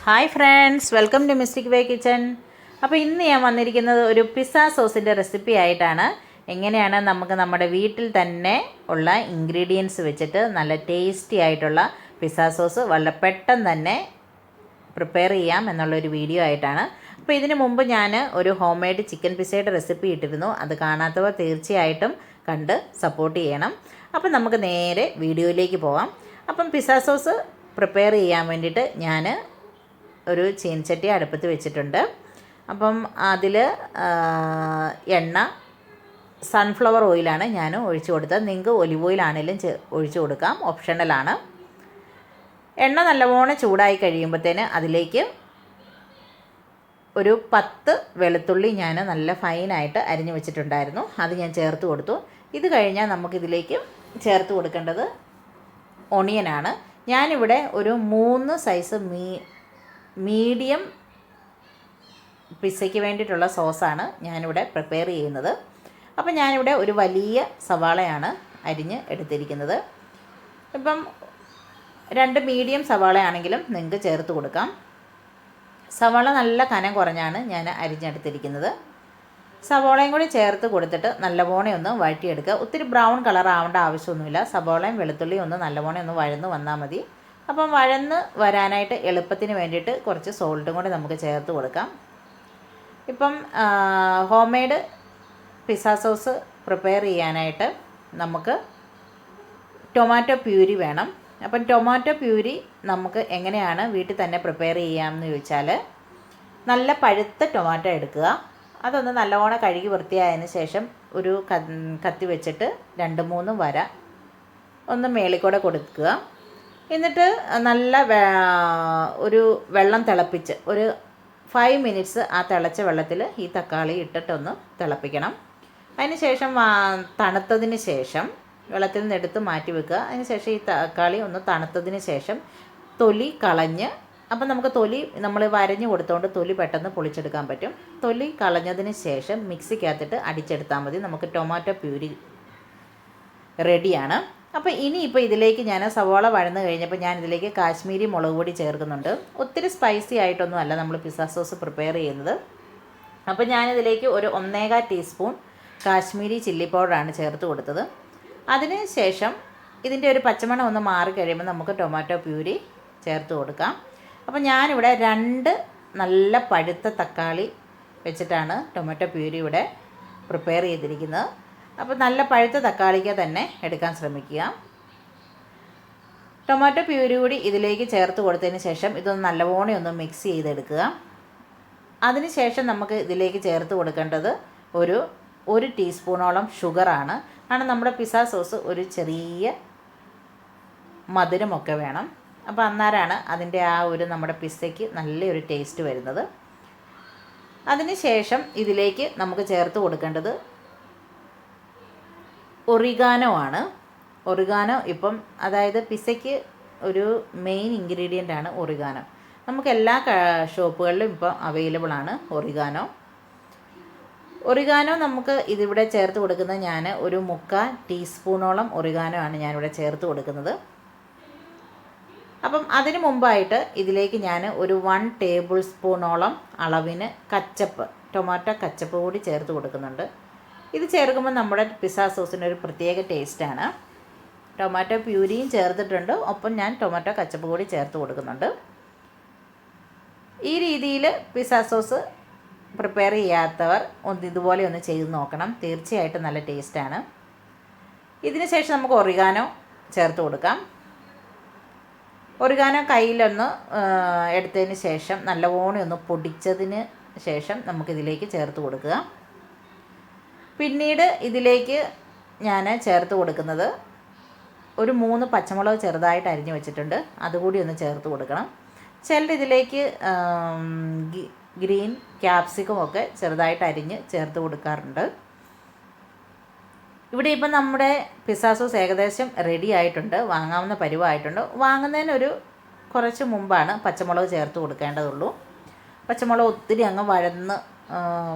Hi friends, welcome to Mystic Way Kitchen. അപ്പോൾ ഇന്ന് ഞാൻ വന്നിരിക്കുന്നത് ഒരു പിസ്സ സോസിൻ്റെ റെസിപ്പി ആയിട്ടാണ്. എങ്ങനെയാണ് നമുക്ക് നമ്മുടെ വീട്ടിൽ തന്നെ ഉള്ള ഇൻഗ്രീഡിയൻസ് വെച്ചിട്ട് നല്ല ടേസ്റ്റി ആയിട്ടുള്ള പിസ്സ സോസ് വളരെ പെട്ടെന്ന് തന്നെ പ്രിപ്പയർ ചെയ്യാം എന്നുള്ളൊരു വീഡിയോ ആയിട്ടാണ്. അപ്പോൾ ഇതിന് മുമ്പ് ഞാൻ ഒരു ഹോം മെയ്ഡ് ചിക്കൻ പിസ്സയുടെ റെസിപ്പി ഇട്ടിരുന്നു. അത് കാണാത്തവർ തീർച്ചയായിട്ടും കണ്ട് സപ്പോർട്ട് ചെയ്യണം. അപ്പം നമുക്ക് നേരെ വീഡിയോയിലേക്ക് പോകാം. അപ്പം പിസ്സ സോസ് പ്രിപ്പയർ ചെയ്യാൻ വേണ്ടിയിട്ട് ഞാൻ ഒരു ചീനച്ചട്ടി അടുപ്പത്ത് വെച്ചിട്ടുണ്ട്. അപ്പം അതിൽ എണ്ണ സൺഫ്ലവർ ഓയിലാണ് ഞാൻ ഒഴിച്ചു കൊടുത്തത്. നിങ്ങൾക്ക് ഒലിവ് ഓയിലാണെങ്കിലും ഒഴിച്ചു കൊടുക്കാം, ഓപ്ഷണലാണ്. എണ്ണ നല്ലവണ്ണം ചൂടായി കഴിയുമ്പോഴത്തേന് അതിലേക്ക് ഒരു 10 വെളുത്തുള്ളി ഞാൻ നല്ല ഫൈനായിട്ട് അരിഞ്ഞു വെച്ചിട്ടുണ്ടായിരുന്നു, അത് ഞാൻ ചേർത്ത് കൊടുത്തു. ഇത് കഴിഞ്ഞാൽ നമുക്കിതിലേക്ക് ചേർത്ത് കൊടുക്കേണ്ടത് ഒണിയനാണ്. ഞാനിവിടെ ഒരു 3 സൈസ് മീഡിയം പിസ്സയ്ക്ക് വേണ്ടിയിട്ടുള്ള സോസാണ് ഞാനിവിടെ പ്രിപ്പയർ ചെയ്യുന്നത്. അപ്പോൾ ഞാനിവിടെ ഒരു വലിയ സവാളയാണ് അരിഞ്ഞ് എടുത്തിരിക്കുന്നത്. ഇപ്പം 2 മീഡിയം സവാളയാണെങ്കിലും നിങ്ങൾക്ക് ചേർത്ത് കൊടുക്കാം. സവാള നല്ല കനം കുറഞ്ഞാണ് ഞാൻ അരിഞ്ഞെടുത്തിരിക്കുന്നത്. സവാളയും കൂടി ചേർത്ത് കൊടുത്തിട്ട് നല്ലവണ്ണം ഒന്ന് വഴറ്റിയെടുക്കുക. ഒത്തിരി ബ്രൗൺ കളർ ആവേണ്ട ആവശ്യമൊന്നുമില്ല. സവാളയും വെളുത്തുള്ളിയും ഒന്ന് നല്ലവണ്ണം ഒന്ന് വഴന്ന് വന്നാൽ മതി. അപ്പം വഴന്ന് വരാനായിട്ട് എളുപ്പത്തിന് വേണ്ടിയിട്ട് കുറച്ച് സോൾട്ടും കൂടി നമുക്ക് ചേർത്ത് കൊടുക്കാം. ഇപ്പം home made pizza sauce prepare ചെയ്യാനായിട്ട് നമുക്ക് ടൊമാറ്റോ പ്യൂരി വേണം. അപ്പം ടൊമാറ്റോ പ്യൂരി നമുക്ക് എങ്ങനെയാണ് വീട്ടിൽ തന്നെ പ്രിപ്പയർ ചെയ്യാമെന്ന് ചോദിച്ചാൽ, നല്ല പഴുത്ത ടൊമാറ്റോ എടുക്കുക. അതൊന്ന് നല്ലവണ്ണം കഴുകി വൃത്തിയായതിന് ശേഷം ഒരു കത്തി വെച്ചിട്ട് 2-3 വര ഒന്ന് മേളിക്കൂടെ കൊടുക്കുക. എന്നിട്ട് നല്ല ഒരു വെള്ളം തിളപ്പിച്ച് ഒരു 5 മിനിറ്റ്സ് ആ തിളച്ച വെള്ളത്തിൽ ഈ തക്കാളി ഇട്ടിട്ടൊന്ന് തിളപ്പിക്കണം. അതിന് ശേഷം തണുത്തതിന് ശേഷം വെള്ളത്തിൽ നിന്ന് എടുത്ത് മാറ്റി വെക്കുക. അതിന് ശേഷം ഈ തക്കാളി ഒന്ന് തണുത്തതിന് ശേഷം തൊലി കളഞ്ഞ്, അപ്പം നമുക്ക് തൊലി നമ്മൾ വരഞ്ഞു കൊടുത്തുകൊണ്ട് തൊലി പെട്ടെന്ന് പൊളിച്ചെടുക്കാൻ പറ്റും. തൊലി കളഞ്ഞതിന് ശേഷം മിക്സിക്കകത്തിട്ട് അടിച്ചെടുത്താൽ മതി. നമുക്ക് ടൊമാറ്റോ പ്യൂരി റെഡിയാണ്. അപ്പോൾ ഇനിയിപ്പോൾ ഇതിലേക്ക് ഞാൻ സവാള വഴന്ന് കഴിഞ്ഞപ്പോൾ ഞാൻ ഇതിലേക്ക് കാശ്മീരി മുളക് പൊടി ചേർക്കുന്നുണ്ട്. ഒത്തിരി സ്പൈസി ആയിട്ടൊന്നും അല്ല നമ്മൾ പിസ്സ സോസ് പ്രിപ്പയർ ചെയ്യുന്നത്. അപ്പോൾ ഞാനിതിലേക്ക് ഒരു 1.25 ടീസ്പൂൺ കാശ്മീരി ചില്ലി പൗഡറാണ് ചേർത്ത് കൊടുത്തത്. അതിന് ശേഷം ഇതിൻ്റെ ഒരു പച്ചമണം ഒന്ന് മാറി കഴിയുമ്പോൾ നമുക്ക് ടൊമാറ്റോ പ്യൂരി ചേർത്ത് കൊടുക്കാം. അപ്പോൾ ഞാനിവിടെ 2 നല്ല പഴുത്ത തക്കാളി വെച്ചിട്ടാണ് ടൊമാറ്റോ പ്യൂരി ഇവിടെ പ്രിപ്പയർ ചെയ്തിരിക്കുന്നത്. അപ്പോൾ നല്ല പഴുത്ത തക്കാളിക്ക് തന്നെ എടുക്കാൻ ശ്രമിക്കുക. ടൊമാറ്റോ പ്യൂരി കൂടി ഇതിലേക്ക് ചേർത്ത് കൊടുത്തതിന് ശേഷം ഇതൊന്ന് നല്ലവണ്ണം ഒന്ന് മിക്സ് ചെയ്തെടുക്കുക. അതിന് ശേഷം നമുക്ക് ഇതിലേക്ക് ചേർത്ത് കൊടുക്കേണ്ടത് ഒരു ടീസ്പൂണോളം ഷുഗറാണ്. കാരണം നമ്മുടെ പിസ്സ സോസ് ഒരു ചെറിയ മധുരമൊക്കെ വേണം. അപ്പോൾ അന്നേരമാണ് അതിൻ്റെ ആ ഒരു നമ്മുടെ പിസ്സയ്ക്ക് നല്ലൊരു ടേസ്റ്റ് വരുന്നത്. അതിന് ശേഷം ഇതിലേക്ക് നമുക്ക് ചേർത്ത് കൊടുക്കേണ്ടത് ഒറിഗാനോ ആണ്. ഒറിഗാനോ ഇപ്പം അതായത് പിസ്സയ്ക്ക് ഒരു മെയിൻ ഇൻഗ്രീഡിയൻ്റ് ആണ് ഒറിഗാനോ. നമുക്ക് എല്ലാ ഷോപ്പുകളിലും ഇപ്പം അവൈലബിൾ ആണ് ഒറിഗാനോ. ഒറിഗാനോ നമുക്ക് ഇതിവിടെ ചേർത്ത് കൊടുക്കുന്നത് ഞാൻ ഒരു 3/4 ടീസ്പൂണോളം ഒറിഗാനോ ആണ് ഞാനിവിടെ ചേർത്ത് കൊടുക്കുന്നത്. അപ്പം അതിന് മുമ്പായിട്ട് ഇതിലേക്ക് ഞാൻ ഒരു 1 ടേബിൾ സ്പൂണോളം അളവിന് ടൊമാറ്റോ കച്ചപ്പ് കൂടി ചേർത്ത് കൊടുക്കുന്നുണ്ട്. ഇത് ചേർക്കുമ്പോൾ നമ്മുടെ പിസ്സ സോസിന് ഒരു പ്രത്യേക ടേസ്റ്റാണ്. ടൊമാറ്റോ പ്യൂരിയും ചേർത്തിട്ടുണ്ട്, ഒപ്പം ഞാൻ ടൊമാറ്റോ കച്ചപ്പ് കൂടി ചേർത്ത് കൊടുക്കുന്നുണ്ട്. ഈ രീതിയിൽ പിസ്സ സോസ് പ്രിപ്പയർ ചെയ്യാത്തവർ ഇതുപോലെ ഒന്ന് ചെയ്ത് നോക്കണം, തീർച്ചയായിട്ടും നല്ല ടേസ്റ്റാണ്. ഇതിന് ശേഷം നമുക്ക് ഒറിഗാനോ ചേർത്ത് കൊടുക്കാം. ഒറിഗാനോ കയ്യിലൊന്ന് എടുത്തതിന് ശേഷം നല്ലവണ്ണം ഒന്ന് പൊടിച്ചതിന് ശേഷം നമുക്കിതിലേക്ക് ചേർത്ത് കൊടുക്കുക. പിന്നീട് ഇതിലേക്ക് ഞാൻ ചേർത്ത് കൊടുക്കുന്നത് ഒരു 3 പച്ചമുളക് ചെറുതായിട്ട് അരിഞ്ഞു വെച്ചിട്ടുണ്ട്, അതുകൂടി ഒന്ന് ചേർത്ത് കൊടുക്കണം. ചിലർ ഇതിലേക്ക് ഗ്രീൻ ക്യാപ്സിക്കം ഒക്കെ ചെറുതായിട്ട് അരിഞ്ഞ് ചേർത്ത് കൊടുക്കാറുണ്ട്. ഇവിടെ ഇപ്പം നമ്മുടെ പിസ്സ സോസ് ഏകദേശം റെഡി ആയിട്ടുണ്ട്, വാങ്ങാവുന്ന പരുവമായിട്ടുണ്ട്. വാങ്ങുന്നതിനൊരു കുറച്ച് മുമ്പാണ് പച്ചമുളക് ചേർത്ത് കൊടുക്കേണ്ടതുള്ളൂ. പച്ചമുളക് ഒത്തിരി അങ്ങ്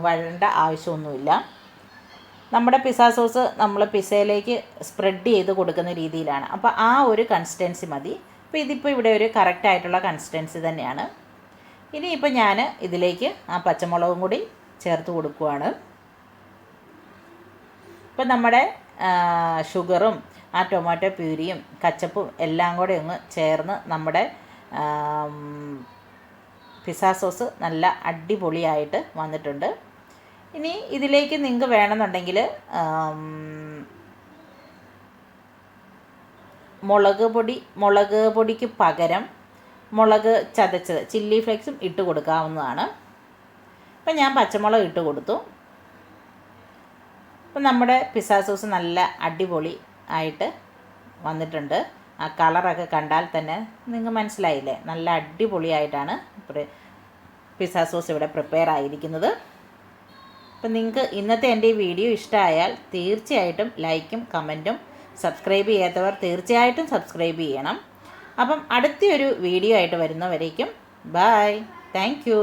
വഴണ്ട ആവശ്യമൊന്നുമില്ല. നമ്മുടെ പിസ്സ സോസ് നമ്മൾ പിസ്സയിലേക്ക് സ്പ്രെഡ് ചെയ്ത് കൊടുക്കുന്ന രീതിയിലാണ്. അപ്പോൾ ആ ഒരു കൺസിസ്റ്റൻസി മതി. അപ്പോൾ ഇതിപ്പോൾ ഇവിടെ ഒരു കറക്റ്റായിട്ടുള്ള കൺസിസ്റ്റൻസി തന്നെയാണ്. ഇനിയിപ്പോൾ ഞാൻ ഇതിലേക്ക് ആ പച്ചമുളകും കൂടി ചേർത്ത് കൊടുക്കുവാണ്. ഇപ്പം നമ്മുടെ ഷുഗറും ആ ടൊമാറ്റോ പ്യൂരിയും കച്ചപ്പും എല്ലാം കൂടെ ഒന്ന് ചേർന്ന് നമ്മുടെ പിസ്സ സോസ് നല്ല അടിപൊളിയായിട്ട് വന്നിട്ടുണ്ട്. ഇനി ഇതിലേക്ക് നിങ്ങൾക്ക് വേണമെന്നുണ്ടെങ്കിൽ മുളക് പൊടിക്ക് പകരം മുളക് ചതച്ചത് ചില്ലി ഫ്ലേക്സും ഇട്ട് കൊടുക്കാവുന്നതാണ്. ഇപ്പം ഞാൻ പച്ചമുളക് ഇട്ട് കൊടുത്തു. അപ്പം നമ്മുടെ പിസ്സ സോസ് നല്ല അടിപൊളി ആയിട്ട് വന്നിട്ടുണ്ട്. ആ കളറൊക്കെ കണ്ടാൽ തന്നെ നിങ്ങൾക്ക് മനസ്സിലായില്ലേ, നല്ല അടിപൊളിയായിട്ടാണ് പിസ്സ സോസ് ഇവിടെ പ്രിപ്പയർ ആയിരിക്കുന്നത്. അപ്പം നിങ്ങൾക്ക് ഇന്നത്തെ എൻ്റെ ഈ വീഡിയോ ഇഷ്ടമായാൽ തീർച്ചയായിട്ടും ലൈക്കും കമൻറ്റും, സബ്സ്ക്രൈബ് ചെയ്യാത്തവർ തീർച്ചയായിട്ടും സബ്സ്ക്രൈബ് ചെയ്യണം. അപ്പം അടുത്തൊരു വീഡിയോ ആയിട്ട് വരുന്നവരേക്കും ബൈ, താങ്ക് യു.